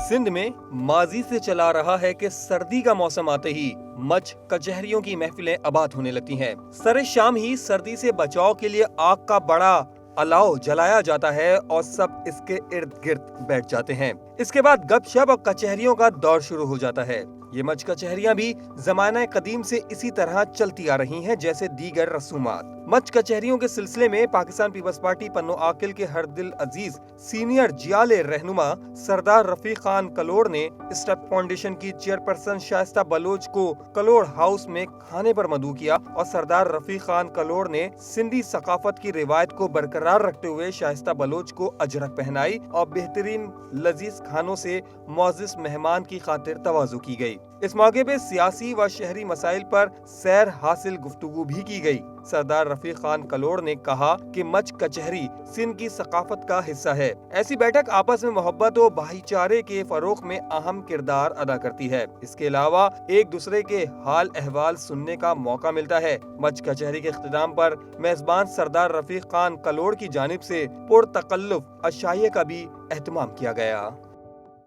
सिंध में माजी से चला रहा है कि सर्दी का मौसम आते ही मच कचहरियों की महफिलें आबाद होने लगती हैं। सरे शाम ही सर्दी से बचाव के लिए आग का बड़ा अलाव जलाया जाता है और सब इसके इर्द गिर्द बैठ जाते हैं। इसके बाद गपशप और कचहरियों का दौर शुरू हो जाता है। ये मच कचहरियां भी जमाना कदीम से इसी तरह चलती आ रही हैं जैसे दीगर रसूमात। मच कचहरियों के सिलसिले में पाकिस्तान पीपल्स पार्टी पन्नो आकिल के हर दिल अजीज सीनियर जियाले रहनुमा सरदार रफीक खान कलोड़ ने स्टेप फाउंडेशन की चेयरपर्सन शाइस्ता बलोच को कलोड़ हाउस में खाने पर मदऊ किया और सरदार रफीक खान कलोड़ ने सिंधी सकाफत की रिवायत को बरकरार रखते हुए शाइस्ता बलोच को अजरक पहनाई और बेहतरीन लजीज खानों से मोअज़्ज़िज़ मेहमान की खातिर तवाज़ु की गई। इस मौके पे सियासी व शहरी मसाइल पर सैर हासिल गुफ्तगू भी की गई। सरदार रफीक खान कलोड़ ने कहा कि मच कचहरी सिंध की सकाफत का हिस्सा है। ऐसी बैठक आपस में मोहब्बत और भाईचारे के फरोग में अहम किरदार अदा करती है। इसके अलावा एक दूसरे के हाल अहवाल सुनने का मौका मिलता है। मच कचहरी के इख्तिताम पर मेजबान सरदार रफीक खान कलोड़ की जानिब से पुरतकल्लुफ अशाइये का भी एहतमाम किया गया।